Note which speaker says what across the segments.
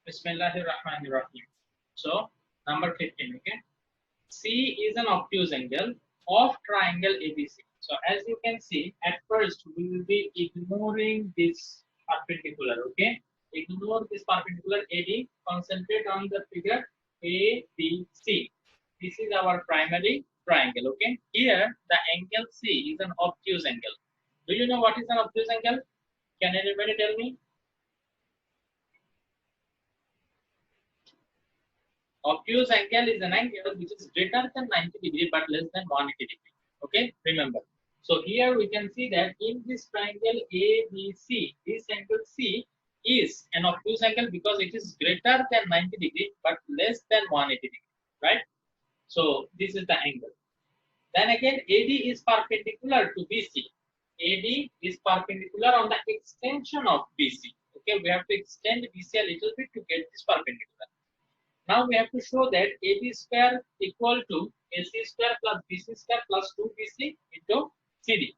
Speaker 1: Bismillahirrahmanirrahim. So, number 15, okay? C is an obtuse angle of triangle ABC. So, as you can see, at first we will be ignoring this perpendicular, okay? Ignore this perpendicular AD, concentrate on the figure ABC. This is our primary triangle, okay? Here, the angle C is an obtuse angle. Do you know what is an obtuse angle? Can anybody tell me? Obtuse angle is an angle which is greater than 90 degree but less than 180 degree. Okay, remember. So here we can see that in this triangle ABC, this angle C is an obtuse angle because it is greater than 90 degree but less than 180 degree, right? So this is the angle. Then again, AD is perpendicular to BC. AD is perpendicular on the extension of BC. Okay, we have to extend BC a little bit to get this perpendicular. Now we have to show that AB square equal to AC square plus BC square plus 2BC into CD.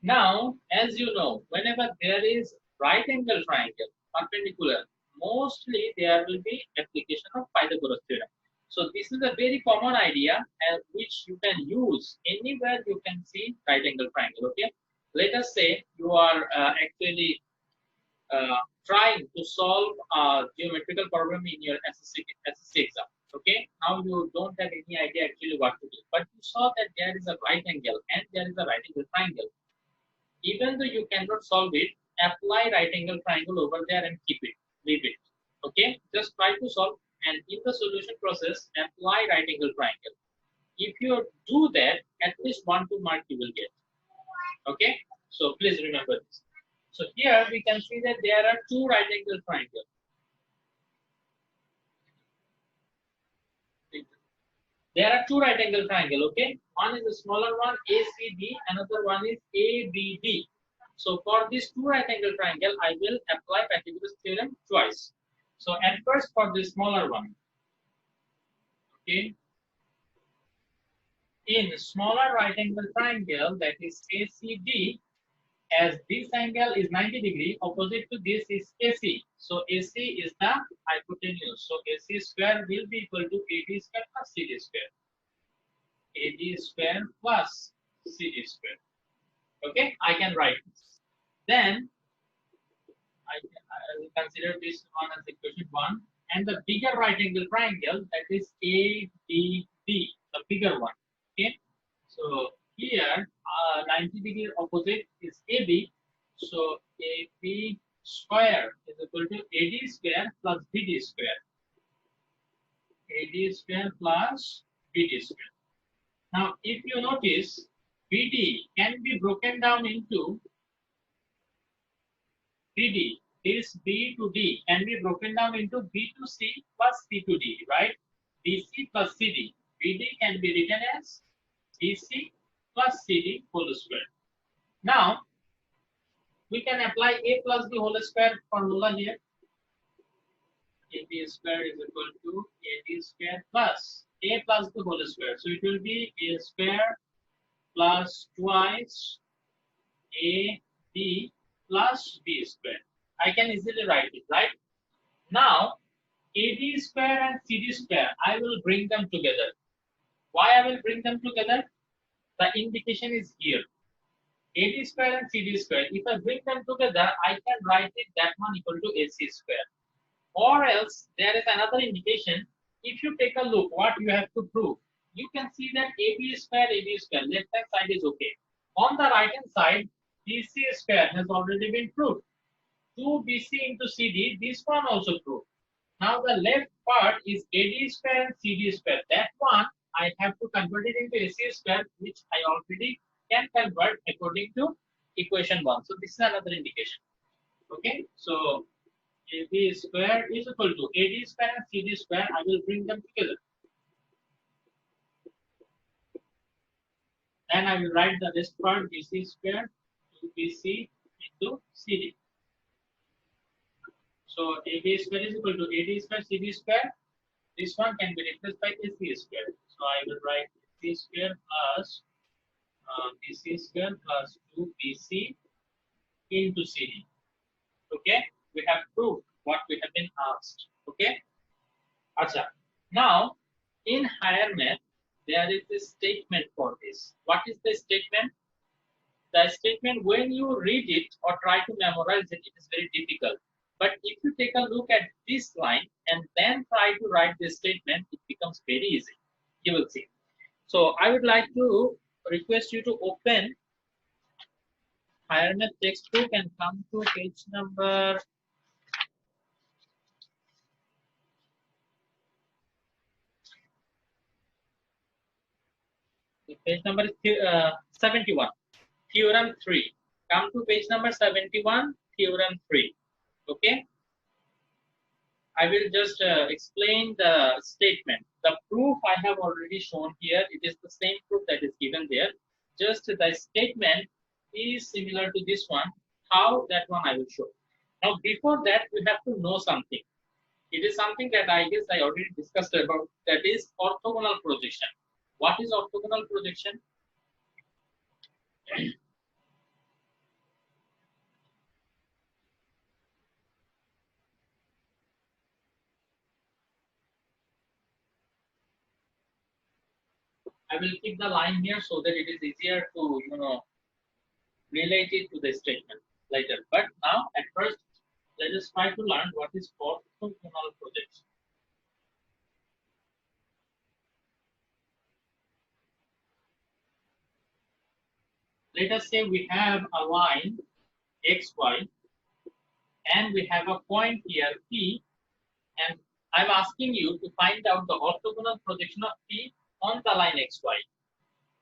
Speaker 1: Now, as you know, whenever there is right angle triangle perpendicular, mostly there will be application of Pythagoras theorem. So this is a very common idea which you can use anywhere you can see right angle triangle. Okay, let us say you are actually trying to solve a geometrical problem in your SSC exam. Okay, now you don't have any idea actually what to do, but you saw that there is a right angle and there is a right angle triangle. Even though you cannot solve it, apply right angle triangle over there and keep it, leave it. Okay, just try to solve and in the solution process, apply right angle triangle. If you do that, at least 1-2 mark you will get. Okay, so please remember this. So here we can see that there are two right angle triangles. There are two right angle triangle, okay? One is a smaller one, ACD, another one is ABD. So for this two right angle triangle, I will apply Pythagoras theorem twice. So at first for the smaller one, okay? In smaller right angle triangle, that is ACD, as this angle is 90 degree, opposite to this is AC. So AC is the hypotenuse. So AC square will be equal to AD square plus CD square. AD square plus CD square. Okay, I can write this. Then I will consider this one as equation 1. And the bigger right angle triangle, that is ADB, the bigger one. Okay, so here 90 degree opposite is AB, so AB square is equal to AD square plus BD square. AD square plus BD square. Now if you notice, BD can be broken down into BD. This B to D can be broken down into B to C plus C to D, right? BC plus CD. BD can be written as BC plus CD whole square. Now, we can apply A plus B whole square formula here. AB square is equal to AD square plus A plus B whole square. So it will be A square plus twice AB plus B square. I can easily write it, right? Now, AD square and CD square, I will bring them together. Why I will bring them together? The indication is here. AD square and CD square. If I bring them together, I can write it that one equal to AC square. Or else, there is another indication. If you take a look, what you have to prove, you can see that AB square, left hand side is okay. On the right hand side, BC square has already been proved. 2BC into CD, this one also proved. Now the left part is AD square and CD square. That one I have to convert it into AC square, which I already can convert according to equation 1. So this is another indication. Okay, so AB square is equal to AD square and CD square. I will bring them together. Then I will write the rest part BC square to BC into CD. So AB square is equal to AD square CD square. This one can be replaced by AC square. So I will write AC square plus BC square plus 2BC into CD. Okay, we have proved what we have been asked. Okay. Acha. Now, in higher math, there is a statement for this. What is the statement? The statement, when you read it or try to memorize it, it is very difficult. But if you take a look at this line and then try to write this statement, it becomes very easy. You will see. So I would like to request you to open higher math textbook and come to page number 71. Theorem 3. Come to page number 71, theorem 3. Okay. I will just explain the statement. The proof I have already shown here. It is the same proof that is given there. Just the statement is similar to this one. How, that one I will show. Now, before that, we have to know something. It is something that I guess I already discussed about. That is orthogonal projection. What is orthogonal projection? I will keep the line here so that it is easier to, relate it to the statement later. But now, at first, let us try to learn what is orthogonal projection. Let us say we have a line xy and we have a point here P, and I'm asking you to find out the orthogonal projection of P on the line xy.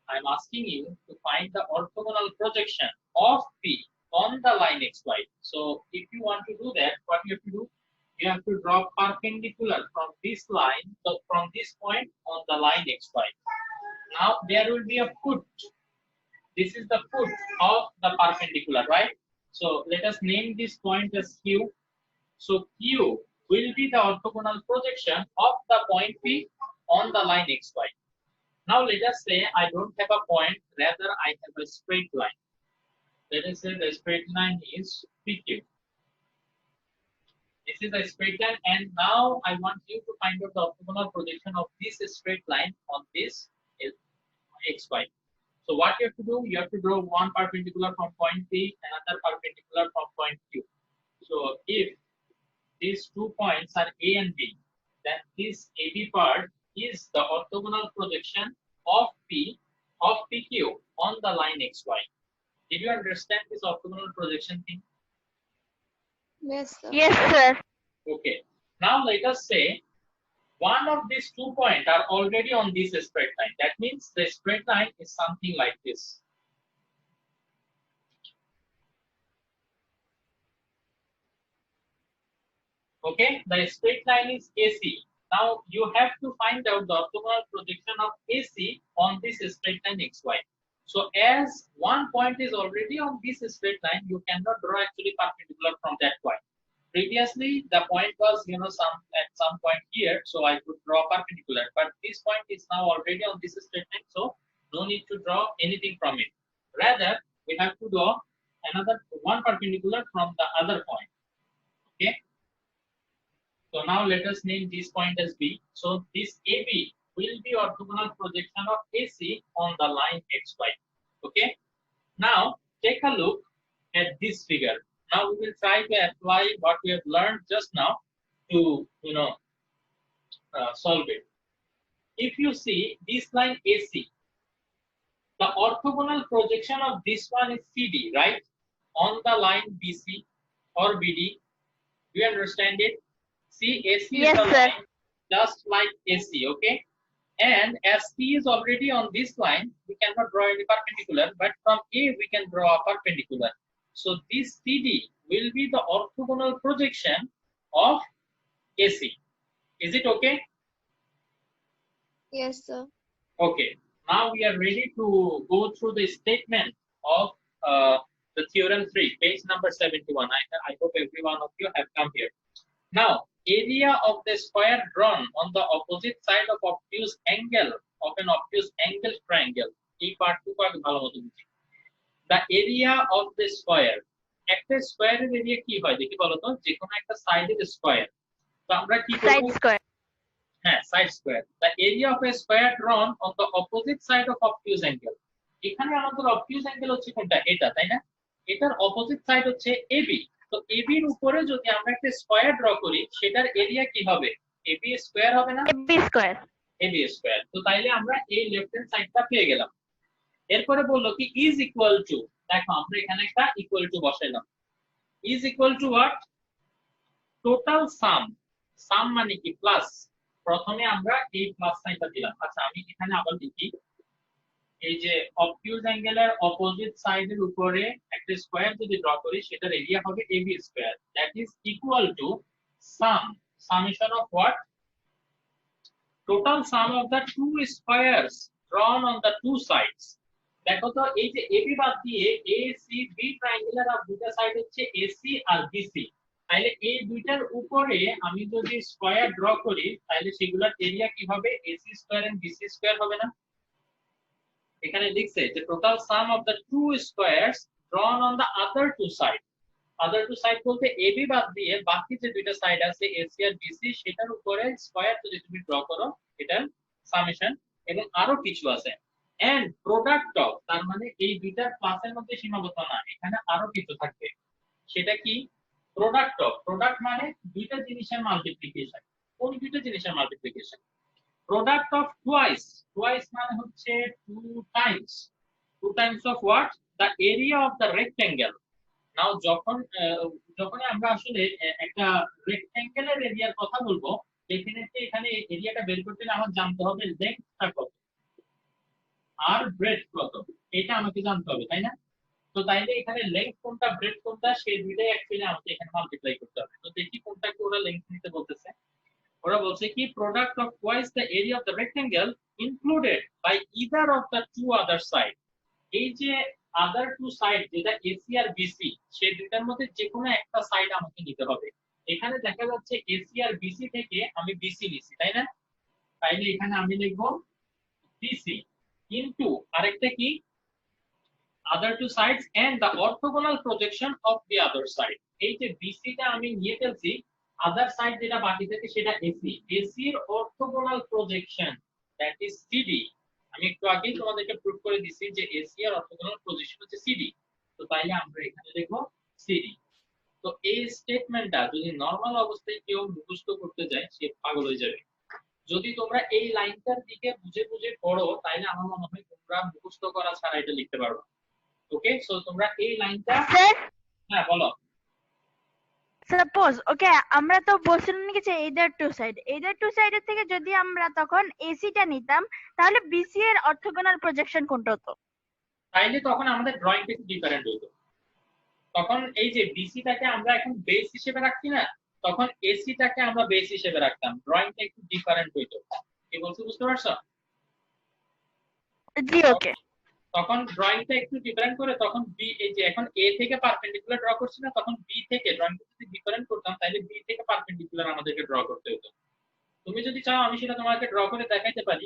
Speaker 1: I'm asking you to find the orthogonal projection of P on the line xy. So if you want to do that, what you have to do? You have to draw perpendicular from this line, so from this point on the line xy. Now there will be a foot. This is the foot of the perpendicular, right? So let us name this point as Q. So Q will be the orthogonal projection of the point P on the line xy. Now let us say I don't have a point, rather I have a straight line. Let us say the straight line is PQ. This is a straight line, and now I want you to find out the orthogonal projection of this straight line on this xy. So what you have to do, you have to draw one perpendicular from point P, another perpendicular from point Q. So if these 2 points are A and B, then this AB part is the orthogonal projection of P of PQ on the line xy. Did you understand this orthogonal projection thing?
Speaker 2: Yes, sir.
Speaker 3: Yes, sir.
Speaker 1: Okay. Now let us say one of these 2 points are already on this straight line. That means the straight line is something like this. Okay, the straight line is AC. Now you have to find out the orthogonal projection of AC on this straight line XY. So as one point is already on this straight line, you cannot draw actually perpendicular from that point. Previously, the point was at some point here, so I could draw perpendicular. But this point is now already on this straight line, so no need to draw anything from it. Rather, we have to draw another one perpendicular from the other point. Okay. So now let us name this point as B. So this AB will be orthogonal projection of AC on the line XY. Okay. Now take a look at this figure. Now we will try to apply what we have learned just now to solve it. If you see this line AC, the orthogonal projection of this one is CD, right? On the line BC or BD. Do you understand it? See, AC
Speaker 3: Yes,
Speaker 1: is the
Speaker 3: sir.
Speaker 1: line just like AC, okay? And as C is already on this line, we cannot draw any perpendicular, but from A we can draw a perpendicular. So this CD will be the orthogonal projection of AC. Is it okay?
Speaker 2: Yes, sir.
Speaker 1: Okay. Now we are ready to go through the statement of the theorem 3, page number 71. I hope every one of you have come here. Now, area of the square drawn on the opposite side of obtuse angle of an obtuse angle triangle. The area of the square একটা স্কয়ারের area কি হয় দেখি বলো তো, যে কোনো একটা সাইডের স্কয়ার। তো আমরা কি করব,
Speaker 2: সাইড স্কয়ার।
Speaker 1: হ্যাঁ side square, the area of a square drawn on the opposite side of obtuse angle. এখানে আমাদের অবটিউজ অ্যাঙ্গেল হচ্ছে কোনটা, এটা তাই না, এটার অপোজিট সাইড হচ্ছে এবি। তো এবি এর উপরে যদি আমরা একটা স্কয়ার ড্র করি সেটার এরিয়া কি হবে, এবি স্কয়ার হবে না,
Speaker 2: এবি স্কয়ার।
Speaker 1: AB square. তো তাইলে আমরা এই লেফট হ্যান্ড সাইডটা পেয়ে গেলাম। এরপরে বললো কি ইজ ইকুয়াল টু, দেখো আমরা এখানে একটা ইকুয়াল টু বসাইলাম, is equal to what, total sum. Sum মানে কি প্লাস, প্রথমে আমরা এই প্লাস সাইনটা দিলাম। আচ্ছা আমি এখানে আবার লিখি, এই যে অবটিউজ অ্যাঙ্গেলের অপোজিট সাইডের উপরে একটা স্কয়ার যদি ড্র করি সেটার এরিয়া হবে AB square, that is equal to sum, summation of what, total sum of the two squares drawn on the two sides। দেখো তো এই যে এবি বাদ দিয়ে এসিবি ট্রায়াঙ্গুলার আর দুটো সাইড হচ্ছে এসি আর বিসি, তাহলে এই দুইটার উপরে আমি যদি স্কয়ার ড্র করি তাহলে সেগুলোর এরিয়া কি হবে, AC square and BC square হবে না। এখানে লিখছে যে total sum of the two squares drawn on the other two side, other two side বলতে এবি বাদ দিয়ে বাকি যে দুইটা সাইড আছে এসি আর বিসি সেটার উপরে স্কয়ার যদি তুমি ড্র করো এটার সামেশন, এবং আরো কিছু আছে। এন্ড প্রোডাক্ট অফ, তার মানে এই দুইটার প্লাসের মধ্যে সীমাবদ্ধ না, এখানে আরো কিছু থাকবে। সেটা কি, প্রোডাক্ট অফ, প্রোডাক্ট মানে দুইটা জিনিসের মাল্টিপ্লিকেশন। কোন দুইটা জিনিসের multiplication, product of twice, twice মানে হচ্ছে two times, two times of what, the area of the rectangle. Now যখন আমরা আসলে একটা রেক্টেঙ্গেলের এরিয়ার কথা বলবো, ডেফিনেটলি এখানে এরিয়াটা বের করতে হলে আমার জানতে হবে লেন্থটা কত আর ব্রেডথ কত, এটা আমাকে জানতে হবে তাই না। তো তাইলে এখানে লেন্থ কোনটা ব্রেডথ কোনটা সেই দুইটাই অ্যাকচুয়ালি আমাকে এখানে মাল্টিপ্লাই করতে হবে। তো দেখি কোনটাকে ওরা লেন্থ নিতে বলতেছে। ওরা বলছে কি product of twice the area of the rectangle included by either of the two other side. এই যে আদার টু সাইড যেটা এসি আর বিসি সেই দুইটার মধ্যে যে কোনো একটা সাইড আমাকে নিতে হবে। এখানে দেখা যাচ্ছে এসি আর বিসি থেকে আমি বিসি নিছি তাই না, তাইলে এখানে আমি লিখবো বিসি ইনটু আরেকটা কি other two sides and the orthogonal projection of the other side। এই যে বিসি টা আমি নিয়ে ফেলছি, আদার সাইড যেটা বাকি থাকে সেটা এসি, এসি এর orthogonal projection that is CD. আমি একটু আগেই তোমাদেরকে প্রুফ করে দিছি যে এসি এর অর্থোগোনাল প্রজেকশন হচ্ছে সিডি। তো তাইলে আমরা এখানে লিখব সিডি। তো এই স্টেটমেন্টটা যদি নরমাল অবস্থায় কেউ মুখস্থ করতে যায় সে পাগল হয়ে যাবে। যদি তোমরা এই লাইনটার দিকে বুঝে বুঝে পড়ো তাহলে আমার মনে হয় তোমরা মুখস্থ করা ছাড়া এটা লিখতে পারবে। ওকে, সো তোমরা এই লাইনটা,
Speaker 2: স্যার
Speaker 1: হ্যাঁ বলো।
Speaker 2: সাপোজ ওকে আমরা তো বলছিলাম নাকি যে এইদার টু সাইডের থেকে যদি আমরা তখন এসিটা নিতাম তাহলে বিসি এর অর্থোগোনাল প্রজেকশন কোনটা হতো?
Speaker 1: তাইলে তখন আমাদের ড্রয়িংটা একটু ডিফারেন্ট হতো। তখন এই যে বিসিটাকে আমরা এখন বেস হিসেবে রাখছি না, তখন এসিটাকে আমরা বেস হিসেবে রাখতাম, ড্রয়িংটা একটু ডিফারেন্ট হইতো। কি বলছো বুঝতে পারছো?
Speaker 2: জি ওকে।
Speaker 1: তখন ড্রয়িংটা একটু ডিফারেন্ট করে তখন বি, এই যে এখন এ থেকে পারপেন্ডিকুলার ড্র করছি না, তখন বি থেকে ড্রয়িংটা যদি ডিফারেন্ট করতাম তাহলে বি থেকে পারপেন্ডিকুলার আমাদেরকে ড্র করতে হতো। তুমি যদি চাও আমি সেটা তোমাকে ড্র করে দেখাইতে পারি,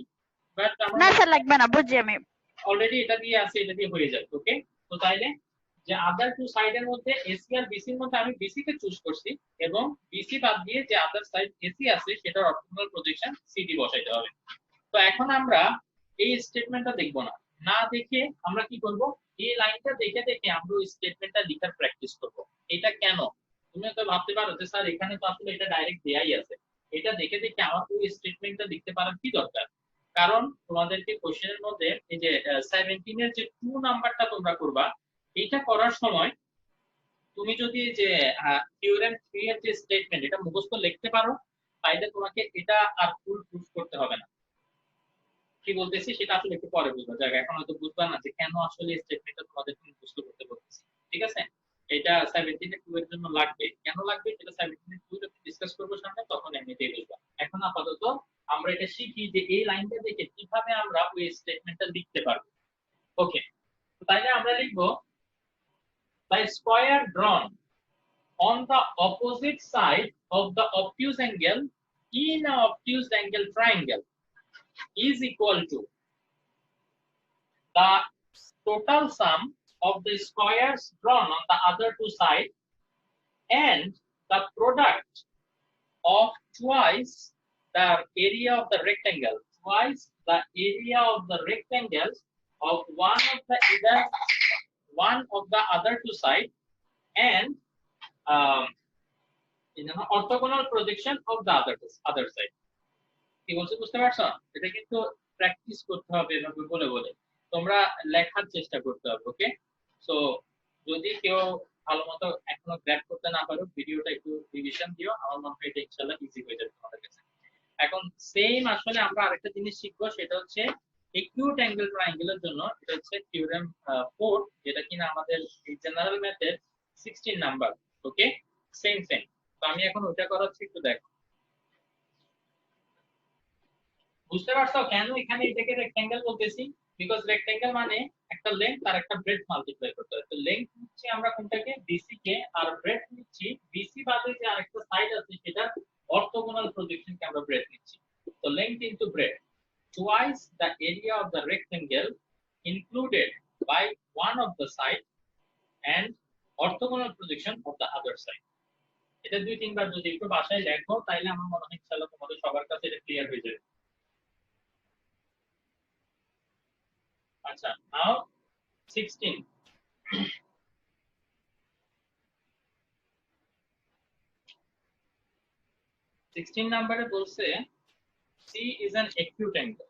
Speaker 1: বাট
Speaker 2: না স্যার লাগবে না, বুঝছি আমি।
Speaker 1: অলরেডি এটা দিয়ে আছে, এটা দিয়ে হয়ে যাবে। ওকে, তো তাইলে যে আদার টু সাইডের মধ্যে এসি আর বিসির মধ্যে আমি বিসি কে চুজ করছি এবং বিসি বাদ দিয়ে যে আদার সাইড এসি আছে সেটার অর্থোগোনাল প্রজেকশন সিডি বসাইতে হবে। তো এখন আমরা এই স্টেটমেন্টটা দেখব না, না দেখে আমরা কি করব, এই লাইনটা দেখে দেখে আমরা ওই স্টেটমেন্টটা লেখার প্র্যাকটিস করব। এটা কেন, তুমি তো ভাবতে পারো যে স্যার এখানে তো আসলে এটা ডাইরেক্ট দেয়াই আছে, এটা দেখে দেখে আমার ওই স্টেটমেন্টটা লিখতে পারার কি দরকার। কারণ তোমাদেরকে কোশ্চেনের মধ্যে এই যে 17 এর যে 2 নাম্বারটা তোমরা করবা, এটা করার সময় তুমি যদি যে থিওরেম 3 এর যে স্টেটমেন্ট এটা মুখস্থ লিখতে পারো তাইলে তোমাকে এটা আর ফুল প্রুফ করতে হবে না। কি বলতেছি সেটা আসলে একটু পরে বুঝবা, জায়গা এখন হয়তো বুঝবা না যে কেন আসলে স্টেটমেন্টটা তোমাদের মুখস্থ করতে বলতেছি। ঠিক আছে, এটা 17 এর 2 এর জন্য লাগবে, কেন লাগবে সেটা 17 এর 2 যখন ডিসকাস করব সামনে তখন এমনিতেই বুঝবা। এখন আপাতত আমরা এটা শিখি যে এই লাইনটা দেখে কিভাবে আমরা ওই স্টেটমেন্টটা লিখতে পারবো। ওকে, তো তাইলে আমরা লিখবো the square drawn on the opposite side of the obtuse angle in a obtuse angle triangle is equal to the total sum of the squares drawn on the other two sides and the product of twice the area of the rectangle, twice the area of the rectangles of one of the other two sides and orthogonal projection of the other side. কি বলছো বুঝতে পারছো? এটা কিন্তু practice করতে হবে এভাবে বলে বলে তোমরা লেখার চেষ্টা করতে হবে। ওকে, সো যদি কেউ ভালো মতো এখনো গ্র্যাব করতে না পারো ভিডিওটা একটু রিভিশন দিও, আমার মনে হয় এটা ইনশাআল্লাহ ইজি হয়ে যাবে তোমাদের কাছে। এখন সেম আসলে আমরা আরেকটা জিনিস শিখবো, সেটা হচ্ছে একিউট অ্যাঙ্গেল ট্রায়াঙ্গেলের জন্য এটা হচ্ছে থিওরেম 4, যেটা কিনা আমাদের এই জেনারেল ম্যাথের 16 নাম্বার। ওকে, সেম তো আমি এখন ওটা করাচ্ছি, একটু দেখো। বুঝতে পারছো কেন এখানে এটাকে রেক্ট্যাঙ্গেল বলতেছি? বিকজ রেক্ট্যাঙ্গেল মানে একটা লেন্থ আর একটা ব্রেডথ মাল্টিপ্লাই করতে হয়। তো লেন্থ নিচ্ছি আমরা কোনটাকে, বিসি কে, আর ব্রেডথ নিচ্ছি বিসি বাদে যে আরেকটা সাইড আছে সেটা অর্থোগোনাল প্রজেকশন কে আমরা ব্রেডথ নিচ্ছি। তো length into breadth twice the area of the rectangle included by one of the side and orthogonal projection of the other side. এটা দুই তিনবার যদি একটু বাসায় লেখো তাহলে আমার মনে হয় ইনশাআল্লাহ তোমাদের সবার কাছে এটা ক্লিয়ার হয়ে যাবে। আচ্ছা, নাও 16 নম্বরে বলছে C is an acute angle.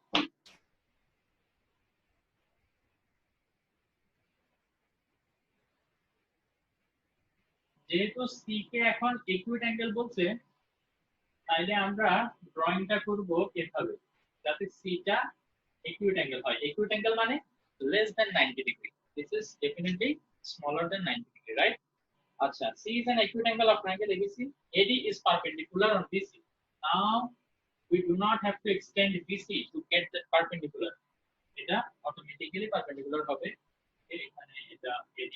Speaker 1: যেহেতু C কে এখন acute angle বলছে তাইলে আমরা ড্রয়িংটা করব এভাবে যাতে C টা acute angle হয়। acute angle মানে less than 90 degree. This is definitely smaller than 90 degree, right? Acha, C is an acute angle of triangle ABC. AD is perpendicular on BC. Now we do not have to extend BC to get the perpendicular. এটা automatically perpendicular হবে এখানে এটা AD।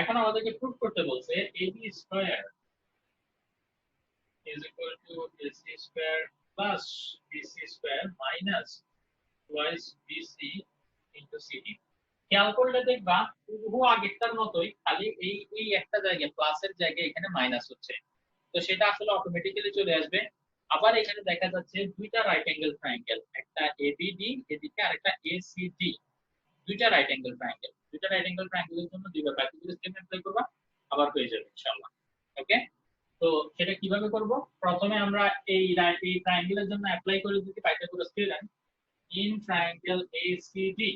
Speaker 1: এখন আমাদেরকে proof করতে বলছে AD square is equal to AC square plus BC square minus twice BC into CD. খেয়াল করলে দেখবা হুবহু আগেরটার মতোই, খালি এই একটা জায়গায় প্লাসের জায়গায় এখানে মাইনাস হচ্ছে, তো সেটা আসলে অটোমেটিক্যালি চলে আসবে। আবার এখানে দেখা যাচ্ছে দুইটা রাইট অ্যাঙ্গেল ট্রায়াঙ্গেল, একটা এবিডি এদিকে আর একটা এসিডি, দুইটা রাইট অ্যাঙ্গেল ট্রায়াঙ্গেল। দুইটা রাইট অ্যাঙ্গেল ট্রায়াঙ্গেলের জন্য দুইবার প্র্যাকটিক্যাল স্টেপ অ্যাপ্লাই করবা, আবার হয়ে যাবে ইনশাআল্লাহ। ওকে, তো সেটা কিভাবে করব? প্রথমে আমরা এই ট্রায়াঙ্গেলের জন্য অ্যাপ্লাই করে দিতে Pythagoras theorem in triangle ACD.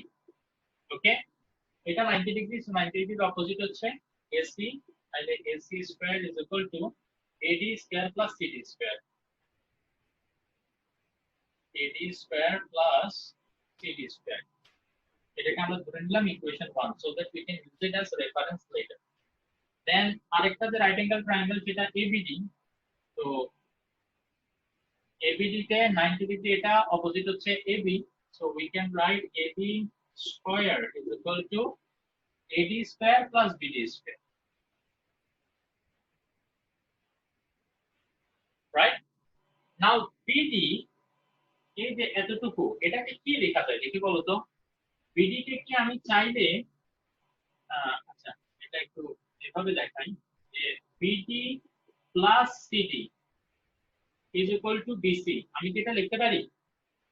Speaker 1: Okay, এটা 90 ডিগ্রি, সো 90 ডিগ্রির অপোজিট হচ্ছে এসি, তাহলে AC square is equal to AD square plus CD square, AD square plus CD square. এটাকে আমরা ধরে নিলাম equation 1 so that we can use it as reference letter. Then আরেকটা যে রাইট অ্যাঙ্গেল ট্রায়াঙ্গেল সেটা ABD, তো ABD তে 90 degree, এটা অপোজিট হচ্ছে AB, so we can write AB square is equal to AD square plus BD square, right? Now BD এই যে এতটুকু, এটাকে কি লেখা যায় দেখি বলো তো? BD কে কি আমি চাইলে আচ্ছা এটা একটু এভাবে দেখাই যে BD plus CD is equal to BC, আমি কি এটা লিখতে পারি?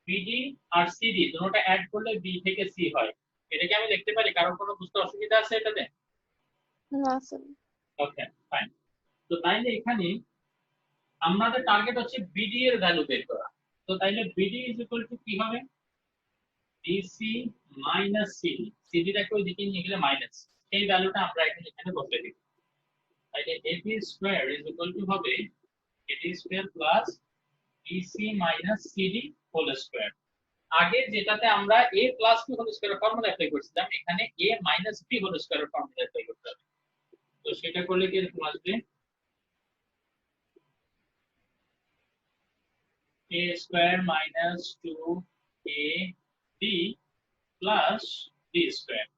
Speaker 1: BD আর CD দুটোটা অ্যাড করলে B থেকে C হয়, এটাকে আমি লিখতে পারি? কারণ কোনো বুঝতে অসুবিধা আছে এটাতে?
Speaker 3: না স্যার।
Speaker 1: Okay fine. তো তাইলে এখানে আমাদের টার্গেট হচ্ছে বিডি এর ভ্যালু বের করা। তো তাইলে বিডি ইজ ইকুয়াল টু কি হবে? বিসি মাইনাস সিডি, সিডিটাকে ওই দিকে নিয়ে গেলে মাইনাস, সেই ভ্যালুটা আমরা এখানে বসিয়ে দিব। তাইলে AB square is equal to হবে AD square plus BC minus CD whole square. আগে যেটাতে আমরা a plus B whole square formula apply করছিলাম, এখানে a minus B whole square formula apply করতে হবে। তো সেটা করলে কি এরকম আসবে? a square minus 2ab plus b square।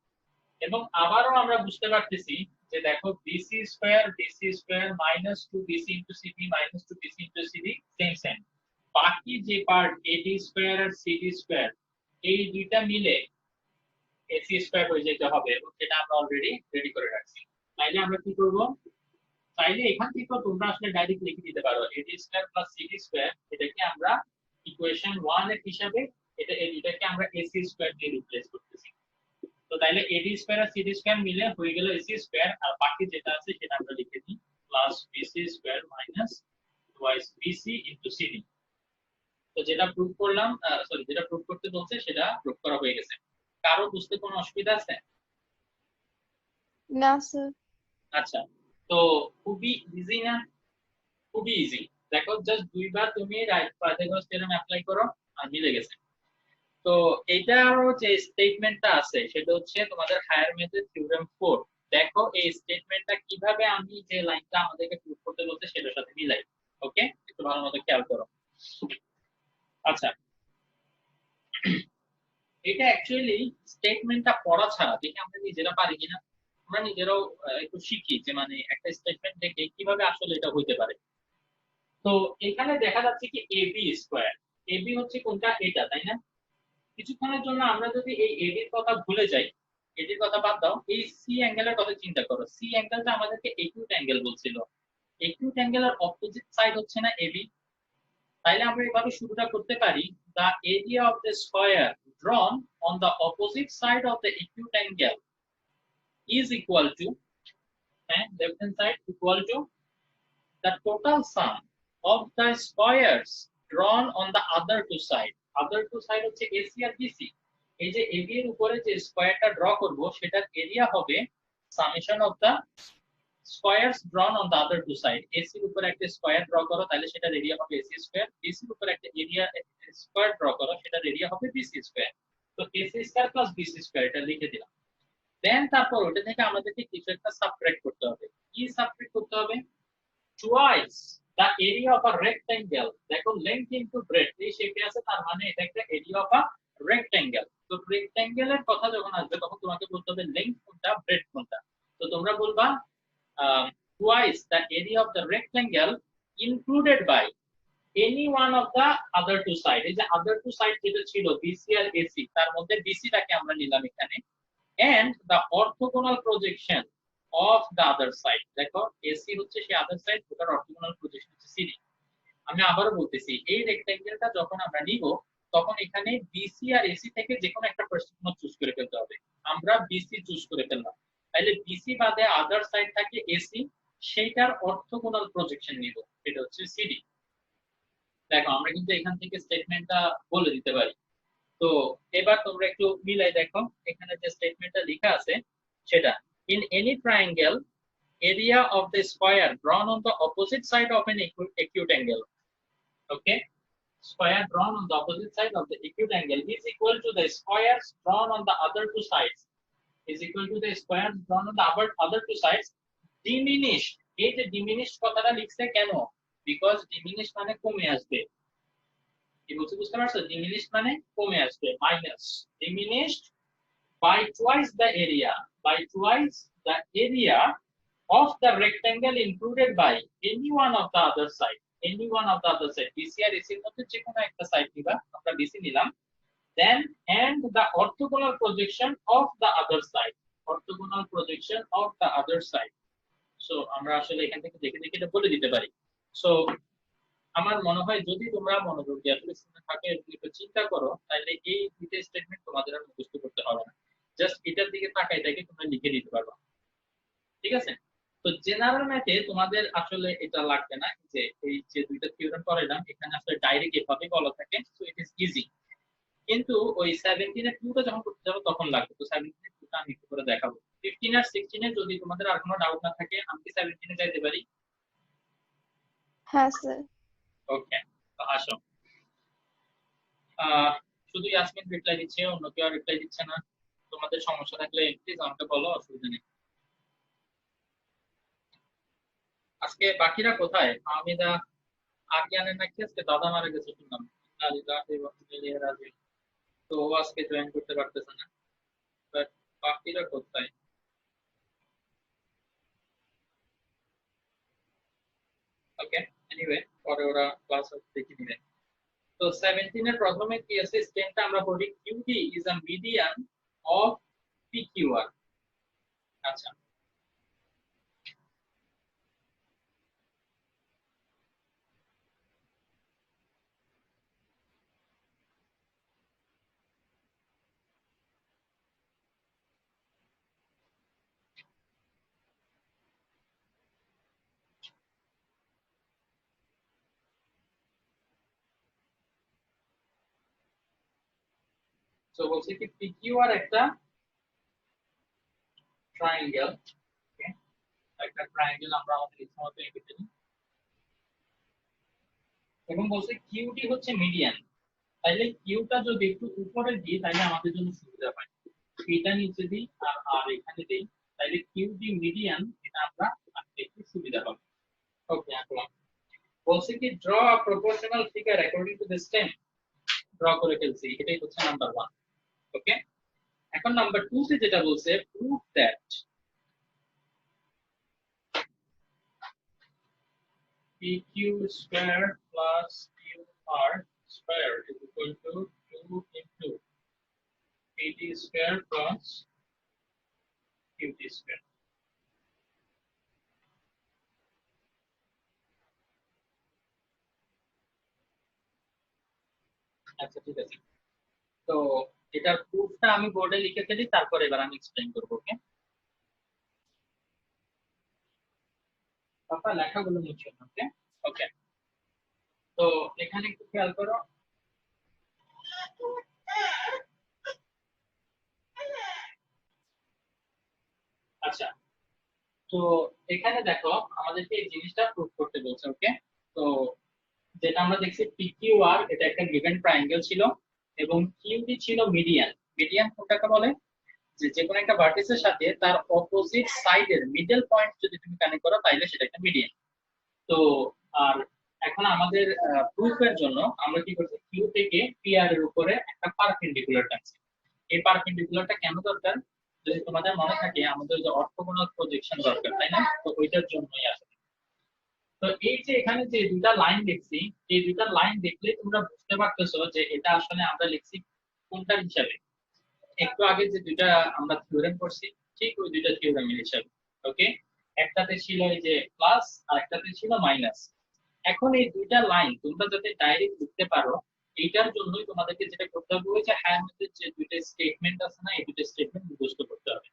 Speaker 1: এবং আবারও আমরা বুঝতে পারতেছি যে দেখো bc square minus 2bc into cd minus 2bc into cd same, বাকি যে পার্ট ad square আর cd square এই দুইটা মিলে এসি স্কয়ার হয়ে যেতে হবে, সেটা আমরা অলরেডি রেডি করে রাখছি। তাইলে আমরা কি করব, চাইলে এখান থেকে তোমরা আসলে ডাইরেক্ট লিখে দিতে পারো এডি স্কয়ার প্লাস সিডি স্কয়ার, এটাকে আমরা ইকুয়েশন 1 এর হিসাবে এটাকে আমরা এসি স্কয়ার দিয়ে রিপ্লেস করতেছি। তো তাইলে এডি স্কয়ার আর সিডি স্কয়ার মিলে হয়ে গেল এসি স্কয়ার, আর বাকি যেটা আছে সেটা আমরা লিখে দিই plus BC square minus twice BC into CD. তো যেটা প্রুফ করলাম, সরি যেটা প্রুফ করতে বলছে সেটা প্রুফ করা হয়ে গেছে। কারো বুঝতে কোনো অসুবিধা আছে?
Speaker 3: না স্যার।
Speaker 1: আচ্ছা, তো খুবই ইজি না? খুবই ইজি। দেখো জাস্ট দুইবার তুমি রাইট পাইথাগোরাস থিওরেম অ্যাপ্লাই করো আর মিলে গেছে। তো এইটারও যে স্টেটমেন্টটা আছে সেটা হচ্ছে তোমাদের হায়ার ম্যাথের থিওরেম 4। দেখো এই স্টেটমেন্টটা কিভাবে আমি যে লাইনটা আমাদেরকে প্রুফ করতে বলতে সেটার সাথে মিলাই। ওকে, একটু ভালো মতো খেয়াল করো। আচ্ছা, এটা অ্যাকচুয়ালি স্টেটমেন্টটা পড়া ছাড়া দেখে আমরা নিজেরা পারি কিনা, আমরা নিজেরাও একটু শিখি যে মানে একটা স্টেটমেন্ট দেখে কিভাবে আসলে এটা হইতে পারে। তো এখানে দেখা যাচ্ছে কি এবি স্কয়ার, এবি হচ্ছে কোনটা, এটা, তাই না? কিছুক্ষণের জন্য আমরা যদি এই এডির কথা ভুলে যাই, এডির কথা বাদ দাও, এই সি অ্যাঙ্গেলের কথা চিন্তা করো। সি অ্যাঙ্গেলটা আমাদেরকে একিউট অ্যাঙ্গেল বলছিল, একিউট অ্যাঙ্গেলের অপোজিট সাইড হচ্ছে না এবি। তাইলে আমরা এভাবে শুরুটা করতে পারি, the area of the square drawn on the opposite side of the acute angle is equal to, left hand side equal to the total sum of the squares drawn on the other two side. other two side হচ্ছে AC আর BC। এই যে AB এর উপরে যে স্কয়ারটা draw করব সেটার area হবে summation of the squares drawn on the other two side। AC এর উপরে একটা স্কয়ার ড্র করো তাহলে সেটার এরিয়া হবে AC স্কয়ার, BC এর উপরে একটা এরিয়া স্কয়ার ড্র করো সেটার এরিয়া হবে BC স্কয়ার। তো AC square plus BC square এটা লিখে দিলাম। দেন তারপর ওটা থেকে আমাদেরকে কিছু একটা সাবট্রাক্ট করতে হবে। কি সাবট্রাক্ট করতে হবে? twice the area of a rectangle। দেখো length into breadth এই শেপে আছে, তার মানে এটা একটা এরিয়া অফ আ rectangle। তো রেক্ট্যাঙ্গেলের কথা যখন আসবে তখন তোমাকে বলতে হবে লেংথ কোনটা ব্রেডথ কোনটা। তো তোমরা বলবা twice the area of the rectangle included by any one of the other two side। এই যে other two side যেটা ছিল BC আর AC, তার মধ্যে BC টাকে আমরা নিলাম এখানে, and the orthogonal projection of the other side। দেখো AC হচ্ছে সেই other side, ওটার orthogonal projection হচ্ছে CD। আমি আবারও বলতেছি, এই রেক্ট্যাঙ্গেলটা যখন আমরা নিব তখন এখানে BC আর AC থেকে যে কোনো একটা প্রশ্ন চুজ করে ফেলতে হবে। আমরা BC চুজ করে ফেললাম, তাহলে BC বাদে আদার সাইড থাকে AC, সেইটার অর্থোগোনাল প্রজেকশন নিব, এটা হচ্ছে CD। দেখো আমরা কিন্তু এখান থেকে স্টেটমেন্টটা বলে দিতে পারি। তো এবার তোমরা একটু মিলাই দেখো, এখানে যে স্টেটমেন্টটা লেখা আছে সেটা in any triangle area of the square drawn on the opposite side of an acute angle, okay, square drawn on the opposite side of the acute angle is equal to the squares drawn on the other two sides, is equal to the squares drawn on the other two sides diminished। এই যে diminished কথাটা লিখছে কেন? Because diminished মানে কমে আসবে। কি বলছি বুঝতে পারছো? diminished মানে কমে আসবে, minus diminished by twice the area, by twice the area of the rectangle included by any one of the other side, any one of the other side। BC আর AC এর মধ্যে যে কোনো একটা সাইড নিবা, আমরা BC নিলাম। then and the orthogonal projection of the other side, orthogonal projection of the other side। so আমরা আসলে এখান থেকে দেখে দেখে এটা বলে দিতে পারি। so আমার মনে হয় যদি তোমরা মনোযোগ দিয়ে আসলে শুনে থাকে একটু চিন্তা করো তাহলে এই দুইটা স্টেটমেন্ট তোমাদের আর মুখস্থ করতে হবে না, জাস্ট এটার দিকে তাকাই দেখে তোমরা লিখে দিতে পারবে, ঠিক আছে? তো জেনারেল ম্যাথে তোমাদের আসলে এটা লাগবে না, যে এই যে দুইটা থিওরেম পড়াইলাম এখানে আসলে ডাইরেক্ট এভাবে বলা থাকে, সো ইট ইজ ইজি। কিন্তু ওই 17 এর 2টা যখন করতে যাবো তখন লাগবে। তো 17 এর 2টা আমি একটু করে দেখাবো। 15 আর 16 এ যদি তোমাদের আর কোনো ডাউট না থাকে আমি কি 17 এ যাইতে পারি?
Speaker 3: হ্যাঁ স্যার।
Speaker 1: ওকে, তো আসো। শুধু ইয়াসমিন রিপ্লাই দিচ্ছে, অন্য কেউ আর রিপ্লাই দিচ্ছে না। তোমাদের সমস্যা থাকলে প্লিজ আমাকে বলো, অসুবিধা নেই। আজকে বাকিরা কোথায়? আমিদা আরিয়ানের নাকি আজকে দাদা মারা গেছে শুনলাম, তো ও আজকে জয়েন করতে পারতেছে না, বাট বাকিরা কোথায়? ওকে, এনিওয়ে পরে ওরা ক্লাস দেখে নিবে। তো 17 এর প্রথমে কি আছে স্টেটটা আমরা পড়ি, QD is a median of PQR। আচ্ছা, তো বলছে কি PQR একটা ট্রায়াঙ্গেল, একটা ট্রায়াঙ্গেল আমরা আমাদের ইচ্ছা মতো এঁকে ফেলি, এবং বলছে কিউটি হচ্ছে মিডিয়ান। তাইলে কিউটা যদি একটু উপরে দিই তাহলে আমাদের জন্য সুবিধা হয়, এটা নিচে দিই আর আর এখানে দিই, তাইলে কিউটি মিডিয়ান, এটা আমরা আঁকতে একটু সুবিধা হবে। ওকে, আঁকলাম। বলছে কি draw a proportional figure according to this stem, draw করে ফেলছি, এটাই হচ্ছে নাম্বার 1। ওকে, এখন নাম্বার 2 তে যেটা বলছে prove that PQ square plus QR square is equal to 2 into PD square plus QT square। আচ্ছা, ঠিক আছে। তো এটার প্রুফটা আমি বোর্ডে লিখে ফেলি, তারপর এবার আমি এক্সপ্লেইন করব। ওকে, পাপা লেখাগুলো মুছে নাও। ওকে, ওকে। তো এখানে একটু খেয়াল করো। আচ্ছা, তো এখানে দেখো আমাদেরকে এই জিনিসটা প্রুফ করতে বলছে। ওকে, তো যেটা আমরা দেখছি PQR এটা একটা গিভেন ট্রায়াঙ্গেল ছিল, এবং কিউটি ছিল মিডিয়ান। মিডিয়ান কোনটাকে বলে, যে যে কোনো একটা ভার্টিসের সাথে তার অপোজিট সাইডের মিডল পয়েন্ট যদি তুমি কানেক্ট করো তাহলে সেটা একটা মিডিয়ান। তো আর এখন আমাদের প্রুফের জন্য আমরা কি করছি, কিউ থেকে পিআর এর উপরে একটা পারপেন্ডিকুলার টানছি। এই পারপেন্ডিকুলারটা কেন দরকার, যদি তোমাদের মনে থাকে আমাদের যে অর্থোগোনাল প্রজেকশন দরকার, তাই না? তো ওইটার জন্যই আসলে। তো এই যে এখানে যে দুটা লাইন দেখছি, এই দুটা লাইন দেখলে তোমরা বুঝতে পারতেছো যে এটা আসলে আমরা লিখছি কোনটার হিসাবে। একটু আগে যে দুইটা আমরা থিওরেম পড়ছি, ঠিক ওই দুইটা থিওরেমের হিসাবে। ওকে, একটাতে ছিল এই যে প্লাস আর একটাতে ছিল মাইনাস। এখন এই দুইটা লাইন তোমরা যাতে ডাইরেক্ট লিখতে পারো, এইটার জন্যই তোমাদেরকে যেটা করতে হবে, ওই যে হ্যাঁ মধ্যে যে দুইটা স্টেটমেন্ট আছে না, এই দুইটা স্টেটমেন্ট মুখস্থ করতে হবে।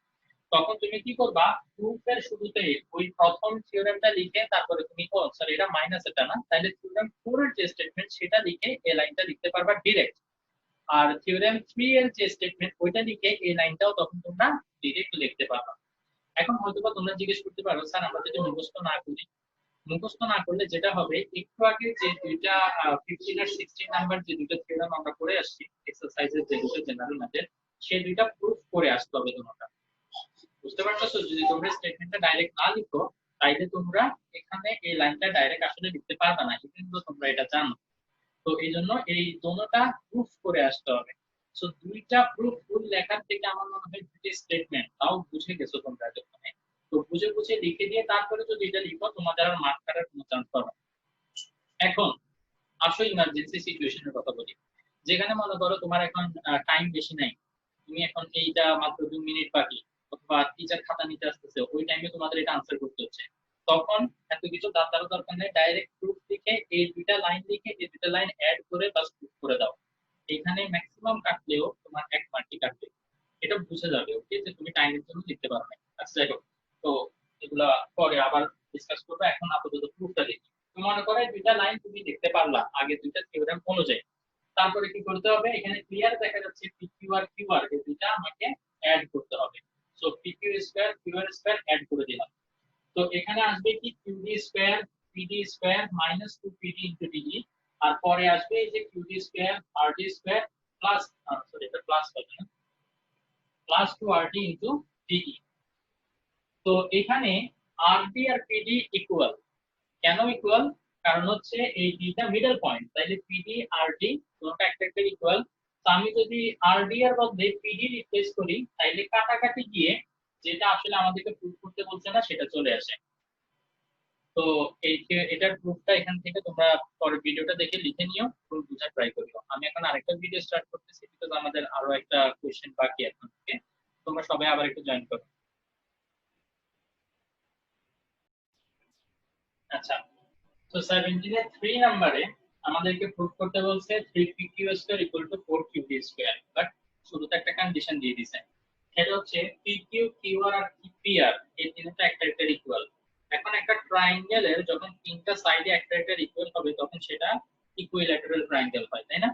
Speaker 1: তখন তুমি কি করবা, প্রুফের শুরুতে ওই প্রথম থিওরেমটা লিখে তারপরে তুমি, ও সরি এটা মাইনাস, এটা না, তাহলে থিওরেম 4 এর যে স্টেটমেন্ট সেটা লিখে এই লাইনটা লিখতে পারবা ডিরেক্ট। আর থিওরেম 3 এর যে স্টেটমেন্ট ওইটা লিখে এই লাইনটাও তখন তোমরা ডিরেক্ট লিখতে পারবা। এখন হয়তোবা তোমরা জিজ্ঞেস করতে পারো, স্যার আমরা যদি মুখস্থ না করি, মুখস্থ না করলে যেটা হবে, একটু আগে যে দুইটা 15 আর 16 নাম্বার যে দুইটা থিওরেম আমরা করে আসছি এক্সারসাইজের, যে দুটো জেনারেল ম্যাথের, সেই দুইটা প্রুফ করে আসতে হবে তোমাকে। বুঝতে পারছো? যদি তোমরা স্টেটমেন্টটা ডাইরেক্ট না লিখো তাইলে তোমরা এখানে এই লাইনটা ডাইরেক্ট আসলে লিখতে পারবে না, কিন্তু তোমরা এটা জানো। তো এই জন্য এই দোনোটা প্রুফ করে আসতে হবে। সো দুইটা প্রুফ ফুল লেখার থেকে আমার মনে হয় দুইটা স্টেটমেন্ট তাও বুঝে গেছো তোমরা যখন, তো বুঝে বুঝে লিখে দিয়ে তারপরে যদি এটা লিখো তোমাদের আর মার্ক কাটার কোনো চান্স পাবে না। এখন আসো ইমার্জেন্সি সিচুয়েশনের কথা বলি, যেখানে মনে করো তোমার এখন টাইম বেশি নাই, তুমি এখন এইটা মাত্র 2 মিনিট বাকি, অথবা টিচার খাতা নিতে আসতেছে, ওই টাইমে তোমাদের এটা আনসার করতে হচ্ছে। তখন এত কিছু তার দরকার নেই, ডাইরেক্ট প্রুফ লিখে এই দুইটা লাইন লিখে এই দুইটা লাইন অ্যাড করে বাস প্রুফ করে দাও। এখানে ম্যাক্সিমাম কাটলেও তোমার 1 মার্কই কাটবে, এটা বুঝে যাবে। ওকে, যে তুমি টাইমের জন্য লিখতে পারো না। আচ্ছা, যাই হোক, তো এগুলা পরে আবার ডিসকাস করবো, এখন আপাতত প্রুফটা দেখি। তুমি মনে করো এই দুইটা লাইন তুমি দেখতে পারলা আগে দুইটা থিওরেম অনুযায়ী, তারপরে কি করতে হবে, এখানে ক্লিয়ার দেখা যাচ্ছে পিকিউ আর কিউআর এই দুইটা আমাকে অ্যাড করতে হবে। So PQ square QR square add করে দিলাম। তো এখানে আসবে কি QD square PD square minus 2 PD into DD, আর পরে আসবে এই যে QD square RD square plus, sorry এটা প্লাস হবে না, প্লাস 2 আরডি ইনটু ডিডি। তো এখানে আরডি আর পিডি ইকুয়াল। কেন ইকুয়াল? কারণ হচ্ছে এই দুইটা মিডল পয়েন্ট, তাইলে পিডি আরডি দুটোটা একটা একটা ইকুয়াল। তো আমি যদি আরডি এর বদলে পিডি রিপ্লেস করি তাইলে কাটাকাটি গিয়ে যেটা আসলে আমাদেরকে প্রুফ করতে বলছে না সেটা চলে আসে। তো এই যে এটার প্রুফটা এখান থেকে তোমরা পরের ভিডিওটা দেখে লিখে নিও, প্রুফ বোঝার ট্রাই করিও। আমি এখন আরেকটা ভিডিও স্টার্ট করতেছি, বিকজ আমাদের আরো একটা কোশ্চেন বাকি এখন থেকে। তো তোমরা সবাই আবার একটু জয়েন করো। আচ্ছা, তো 17 এর 3 নম্বরে আমাদেরকে প্রুফ করতে বলছে 3pq square equal to 4qd square, but শুরুতে একটা কন্ডিশন দিয়ে দিয়েছে, সেটা হচ্ছে pq qr আর pr এই তিনটা একটা একটা ইকুয়াল। এখন একটা ট্রায়াঙ্গেলের যখন তিনটা সাইডে একটা একটা ইকুয়াল হবে তখন সেটা ইকুইল্যাটারাল ট্রায়াঙ্গেল হয়, তাই না?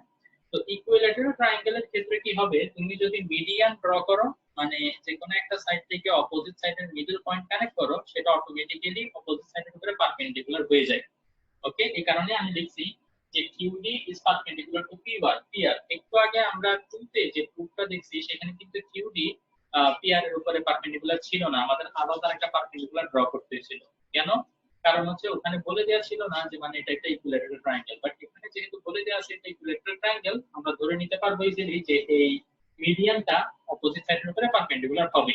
Speaker 1: তো ইকুইল্যাটারাল ট্রায়াঙ্গেলের ক্ষেত্রে কি হবে, তুমি যদি মিডিয়ান ড্র করো, মানে যে কোনো একটা সাইড থেকে অপোজিট সাইডের মিডল পয়েন্ট কানেক্ট করো, সেটা অটোমেটিক্যালি অপোজিট সাইডের উপরে পারপেন্ডিকুলার হয়ে যায়। ওকে, এই কারণে আমি লিখছি যে QD is perpendicular to PR। একটু আগে আমরা 2 তে যে প্রুফটা দেখছি সেখানে কিন্তু QD PR এর উপরে পারপেন্ডিকুলার ছিল না, আমাদের আলাদা একটা পারপেন্ডিকুলার ড্র করতে হয়েছিল। কেন? কারণ হচ্ছে ওখানে বলে দেওয়া ছিল না যে মানে এটা একটা ইকুইল্যাটারাল ট্রায়াঙ্গেল, বাট এখানে যেহেতু বলে দেওয়া আছে এটা ইকুইল্যাটারাল ট্রায়াঙ্গেল, আমরা ধরে নিতে পারবো ইজিলি যে এই মিডিয়ানটা অপোজিট সাইডের উপরে পারপেন্ডিকুলার হবে।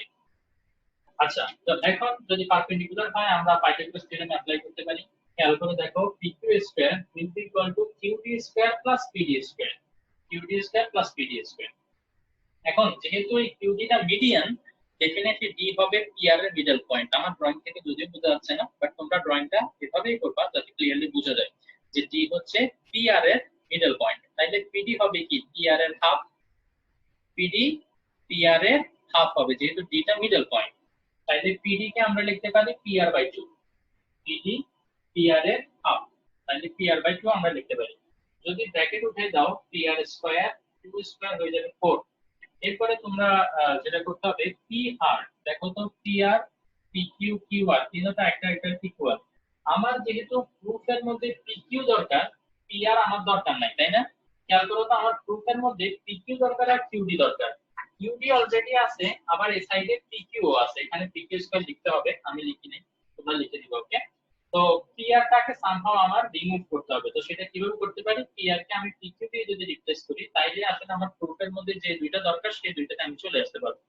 Speaker 1: আচ্ছা, তো এখন যদি পারপেন্ডিকুলার হয় আমরা পাইথাগোরাস থিওরেম অ্যাপ্লাই করতে পারি। খেয়াল করে দেখো pq square will be equal to qd square plus pd square, qd square plus pd square. এখন যেহেতু এই qd টা মিডিয়ান, ডেফিনেটলি d হবে pr এর মিডল পয়েন্ট। আমার ড্রয়িং থেকে যদিও বোঝা যাচ্ছে না, বাট তোমরা ড্রয়িংটা এভাবেই করবা যাতে ক্লিয়ারলি বোঝা যায় যে d হচ্ছে pr এর মিডল পয়েন্ট। তাইলে pd হবে কি pr এর হাফ, pd pr এর হাফ হবে যেহেতু d টা মিডল পয়েন্ট। তাইলে pd কে আমরা লিখতে পারি pr/2, pd pr এর হাফ, তাহলে pr/2 আমরা লিখতে পারি। যদি ব্র্যাকেট উঠে দাও pr স্কয়ার 2 স্কয়ার হয়ে যাবে 4। এরপরে তোমরা যেটা করতে হবে pr, দেখো তো pr pq qr তিনটা একটা একটা ইকুয়াল। আমার যেহেতু প্রুফের মধ্যে pq দরকার, pr আমার দরকার নাই, তাই না? খেয়াল করো তো আমার প্রুফের মধ্যে pq দরকার আর qd দরকার। qd অলরেডি আছে, আবার এই সাইডে pq ও আছে, এখানে pq স্কয়ার লিখতে হবে, আমি লিখি নাই, তোমরা লিখে দিবা। ওকে, তো pr টাকে সামহাউ আমার রিমুভ করতে হবে। তো সেটা কিভাবে করতে পারি, pr কে আমি pq দিয়ে যদি রিপ্লেস করি তাইলে আসলে আমার প্রুফের মধ্যে যে দুইটা দরকার সেই দুইটাতে আমি চলে আসতে পারবো।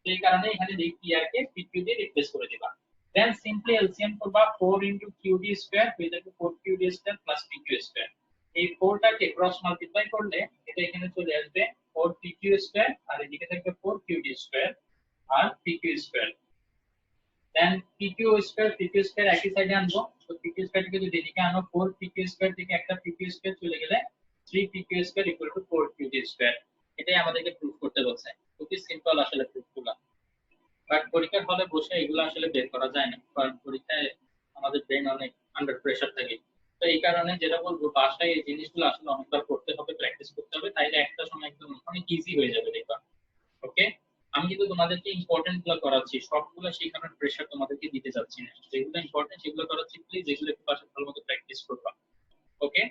Speaker 1: তো এই কারণে এখানে pr কে pq দিয়ে রিপ্লেস করে দিবা। দেন সিম্পলি এলসিএম করবা 4 qd স্কয়ার হয়ে যাবে 4qd square plus pq square. এই 4 টাকে ক্রস মাল্টিপ্লাই করলে এটা এখানে চলে আসবে 4pq স্কয়ার, আর এদিকে থাকবে 4qd স্কয়ার আর pq স্কয়ার। দেন pq স্কয়ার pq স্কয়ার একই সাইডে আনবো, তো pq স্কয়ার থেকে যদি এদিকে আনো 4pq স্কয়ার থেকে একটা pq স্কয়ার চলে গেলে 3pq square equal to 4qd square. এটাই আমাদেরকে প্রুফ করতে বলছে। খুবই সিম্পল আসলে প্রুফগুলো, বাট পরীক্ষার হলে বসে এগুলো আসলে বের করা যায় না, কারণ পরীক্ষায় আমাদের ব্রেন অনেক আন্ডার প্রেসার থাকে। তো এই কারণে যেটা বলবো বাসায় এই জিনিসগুলো আসলে অনেকবার করতে হবে, প্র্যাকটিস করতে হবে, তাইলে একটা সময় একদম অনেক ইজি হয়ে যাবে দেখবা। ওকে, আমি কিন্তু তোমাদেরকে ইম্পর্টেন্ট গুলো করাচ্ছি, সবগুলো শেখানোর প্রেসার তোমাদেরকে দিতে যাচ্ছি না, যেগুলো ইম্পর্টেন্ট সেগুলো করাচ্ছি, প্লিজ এগুলো একটু বাসায় ভালো মতো প্র্যাকটিস করবা। ওকে,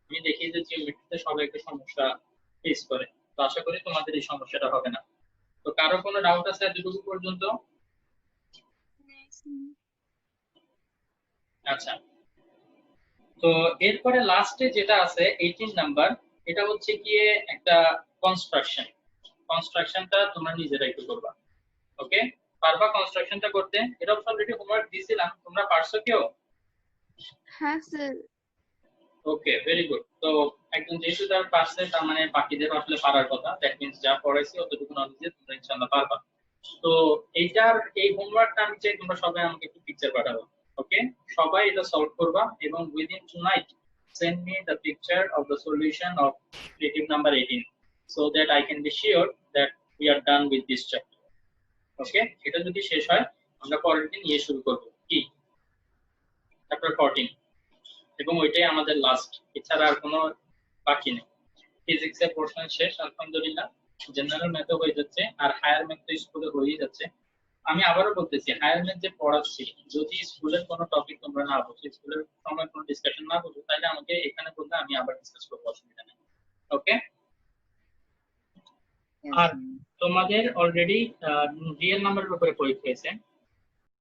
Speaker 1: আমি দেখি যে জিওমেট্রিতে সবাই একটা সমস্যা ফেস করে, তো আশা করি তোমাদের এই সমস্যাটা হবে না। তো কারো কোনো ডাউট আছে এতটুকু পর্যন্ত? আচ্ছা, তো এরপরে লাস্টে যেটা আছে 18 নাম্বার, এটা হচ্ছে গিয়ে একটা কনস্ট্রাকশন। কনস্ট্রাকশনটা তোমরা নিজেরা একটু করবা। ওকে, পারবা কনস্ট্রাকশনটা করতে? এটা অলরেডি হোমওয়ার্ক দিয়েছিলাম, তোমরা পারছো কেউ?
Speaker 3: হ্যাঁ স্যার।
Speaker 1: ওকে, ভেরি গুড। তো একজন যেহেতু তার পারছে তার মানে বাকিদের আসলে পারার কথা, দ্যাট মিন্স যা পড়াইছি অতটুকু নলেজে তোমরা ইনশাআল্লাহ পারবা। তো এইটার এই হোমওয়ার্কটা আমি চাই তোমরা সবাই আমাকে একটু পিকচার পাঠাবো। ওকে, সবাই এটা সলভ করবা এবং within tonight send me the picture of the solution of creative number 18 so that I can be sure that we are done with this chapter. ওকে, এটা যদি শেষ হয় আমরা পরের দিন নিয়ে শুরু করব কি চ্যাপ্টার 14, এবং ওইটাই আমাদের লাস্ট, এছাড়া আর কোনো বাকি নেই। ফিজিক্সের পোর্শন শেষ আলহামদুলিল্লাহ, জেনারেল ম্যাথও হয়ে যাচ্ছে, আর হায়ার ম্যাথ তো স্কুলে হয়েই যাচ্ছে। আমি আবারও বলতেছি হায়ার ম্যাথ যে পড়াচ্ছি, যদি স্কুলের কোনো টপিক তোমরা না বুঝো, স্কুলের সময় কোনো ডিসকাশন না বুঝো, তাহলে আমাকে এখানে বললে আমি আবার ডিসকাস করবো, অসুবিধা নেই। ওকে, আর তোমাদের অলরেডি রিয়েল নাম্বারের উপরে পরীক্ষা হয়েছে,